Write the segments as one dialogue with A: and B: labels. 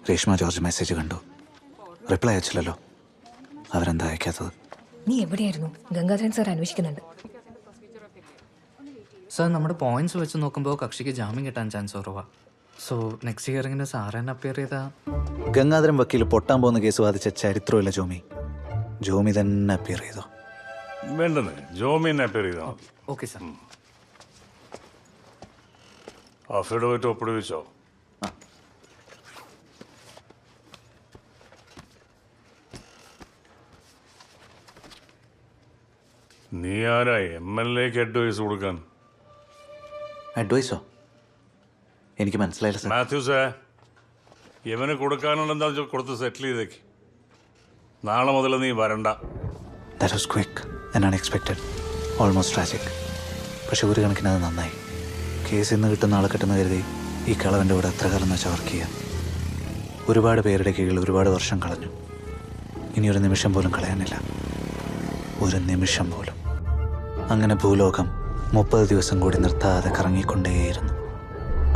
A: Reshma George message കണ്ടു, reply അയച്ചില്ലല്ലോ. അവരെന്താ അയക്കാത്തത്?
B: നീ എവിടെയായിരുന്നു? ഗംഗാധരൻ സാർ അന്വേഷിക്കുന്നുണ്ട്.
C: സാർ, നമ്മുടെ പോയിന്റ്സ് വെച്ച് നോക്കുമ്പോൾ കക്ഷിക്ക് ജാമ്യം കിട്ടാൻ ചാൻസ് കുറവാ. സോ നെക്സ്റ്റ് ഹിയറിങ്ങിന് സാറിന് അപ്പിയർ ചെയ്താ
A: ഗംഗാധരൻ വക്കീൽ പൊട്ടാൻ പോകുന്ന കേസ് വാദിച്ച ചരിത്രമില്ല ജോമി. ജോമി തന്നെ അപ്പിയർ ചെയ്തോ?
D: വേണ്ടെന്ന്, ജോമി തന്നെ അപ്പിയർ ചെയ്തോ?
C: Okay sir.
D: അഫിഡവിറ്റ് ഒപ്പിടുവിച്ചോ? നീ ആരാ MLAക്ക് അഡ്വൈസ് കൊടുക്കാൻ?
A: അഡ്വൈസോ? എനിക്ക് മനസ്സിലായില്ല സാർ.
D: മാത്യൂസേ, ഇവന് കൊടുക്കാനുണ്ടെന്താ കൊടുത്ത് സെറ്റിൽ ചെയ്തേക്ക്. നാളെ മുതൽ നീ വരണ്ട.
A: That was quick and unexpected, almost tragic. പക്ഷെ ഒരു കണക്കിന് അത് നന്നായി. കേസ് ഇന്ന് കിട്ടുന്ന ആളെ കിട്ടുന്ന കരുതി ഈ കളവൻ്റെ കൂടെ എത്ര കാലം എന്ന് വെച്ചാൽ വർക്ക് ചെയ്യാം. ഒരുപാട് പേരുടെ കീഴിൽ ഒരുപാട് വർഷം കളഞ്ഞു. ഇനിയൊരു നിമിഷം പോലും കളയാനില്ല, ഒരു നിമിഷം പോലും. അങ്ങനെ ഭൂലോകം 30 ദിവസം കൂടി നിർത്താതെ കറങ്ങിക്കൊണ്ടേയിരുന്നു.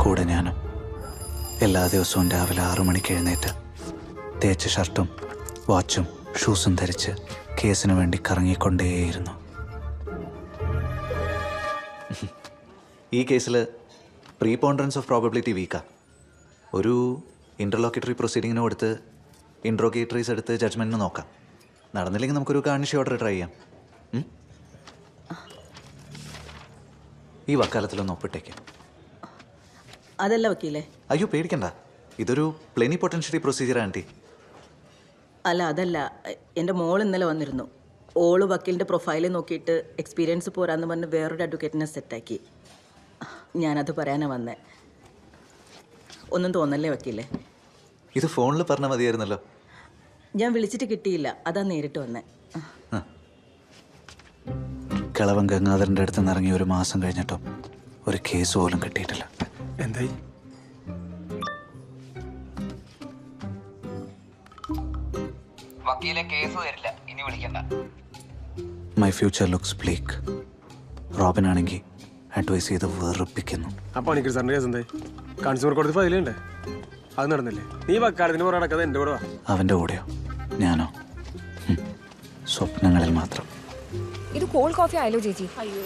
A: കൂടെ ഞാനും. എല്ലാ ദിവസവും രാവിലെ 6 മണിക്ക് എഴുന്നേറ്റ് തേച്ച ഷർട്ടും വാച്ചും ഷൂസും ധരിച്ച് കേസിന് വേണ്ടി കറങ്ങിക്കൊണ്ടേയിരുന്നു. ഈ കേസിൽ പ്രീപോണ്ടറൻസ് ഓഫ് പ്രോബബിലിറ്റി വീക്കാ. ഒരു ഇൻ്റർലോക്കേറ്ററി പ്രൊസീഡിങ്ങിന് കൊടുത്ത് ഇൻട്രോഗേറ്ററീസ് എടുത്ത് ജഡ്ജ്മെൻറ്റിന് നോക്കാം. നടന്നില്ലെങ്കിൽ നമുക്കൊരു കാർണിഷ് ഓർഡർ ട്രൈ ചെയ്യാം. ഈ വക്കാലത്തിലൊന്ന് ഒപ്പിട്ടേക്ക്.
E: അതല്ല വക്കീലേ.
A: അയ്യോ പേടിക്കണ്ട, ഇതൊരു പ്ലെനി പൊട്ടൻഷ്യലി പ്രൊസീജിയർ ആൻറ്റി.
E: അല്ല അതല്ല, എൻ്റെ മോൾ ഇന്നലെ വന്നിരുന്നു. ഓള് വക്കീലിൻ്റെ പ്രൊഫൈല് നോക്കിയിട്ട് എക്സ്പീരിയൻസ് പോരാന്ന് പറഞ്ഞ് വേറൊരു അഡ്വക്കേറ്റിനെ സെറ്റാക്കി. ഞാനത് പറയാനാണ് വന്നേ. ഒന്നും തോന്നല്ലേ വക്കീലേ?
A: ഇത് ഫോണിൽ പറഞ്ഞാൽ മതിയായിരുന്നല്ലോ.
E: ഞാൻ വിളിച്ചിട്ട് കിട്ടിയില്ല, അതാ നേരിട്ട് വന്നേ.
A: കിളവൻ ഗംഗാധരൻ്റെ അടുത്ത് നിന്ന് ഇറങ്ങി 1 മാസം കഴിഞ്ഞിട്ടും ഒരു കേസ് പോലും കിട്ടിയിട്ടില്ല.
F: എന്തായി?
G: വക്കീലെ കേസ് തരില്ല, ഇനി വിളിക്കണ്ട.
A: My future looks bleak. Robin ആണെങ്കിൽ അഡ്വൈസ് ചെയ്ത് വെറുപ്പിക്കുന്നു.
F: അപ്പോൾ എനിക്ക് സാറിൻ്റെ കേസ് എന്തായി? കൺസ്യൂമർ കോടതി ഫയൽ ചെയ്യണ്ടേ? അത് നടന്നില്ലേ? നീ വക്കാലത്തിന് പുറകെ നടക്കാതെ എൻ്റെ കൂടെ വാ.
A: അവൻ്റെ കൂടെയോ? ഞാനോ? സ്വപ്നങ്ങളിൽ മാത്രം.
B: ഇത് കോൾഡ് കോഫി ആയല്ലോ ചേച്ചി. അയ്യോ,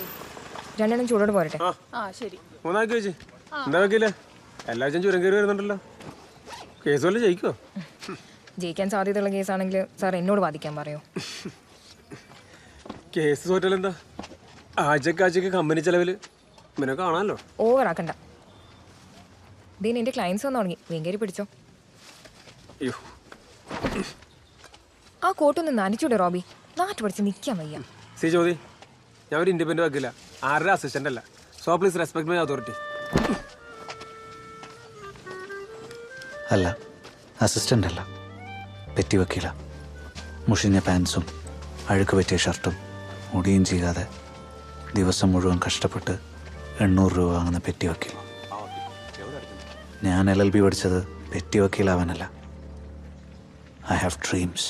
B: 2 എണ്ണം ചൂടോട് പോരട്ടെ.
E: ശരി.
F: 3 ആക്കി വെച്ച്. എന്താ വക്കീലേ, എല്ലാ ആഴ്ചയും ചുരം കയറി വരുന്നുണ്ടല്ലോ. കേസ് വല്ല ജയിക്കോ?
B: ജയിക്കാൻ സാധ്യതയുള്ള കേസാണെങ്കിൽ സാർ എന്നോട് വാദിക്കാൻ പറയോ?
F: കേസ് തോറ്റലെന്താ? ആഴ്ചക്കാഴ്ചക്ക് കമ്പനി ചെലവിൽ പിന്നെ കാണാമല്ലോ.
B: ഓവർ ആക്കണ്ട. ദീൻ എൻ്റെ ക്ലയൻസ് വന്നു തുടങ്ങി. വേങ്കേരി പിടിച്ചോ.
F: അയ്യോ,
B: ആ കോട്ടൊന്ന് നനച്ചൂടെ റോബി? നാട്ടു പഠിച്ച് നിൽക്കാൻ വയ്യ.
F: സി ജ്യോതി, ഞാൻ ഒരു ഇൻഡിപെൻഡന്റ് വക്കില്ല, ആരുടെ അസിസ്റ്റന്റ് അല്ല. So please respect my authority.
A: അല്ല, അസിസ്റ്റൻ്റ് അല്ല, പെറ്റി വക്കീല. മുഷിഞ്ഞ പാൻസും അഴുക്ക് പറ്റിയ ഷർട്ടും മുടിയും ചെയ്യാതെ ദിവസം മുഴുവൻ കഷ്ടപ്പെട്ട് 800 രൂപ വാങ്ങുന്ന പെറ്റി വക്കീൽ. ഞാൻ LLB പഠിച്ചത് പെറ്റി വക്കീലാവാനല്ല. I have dreams.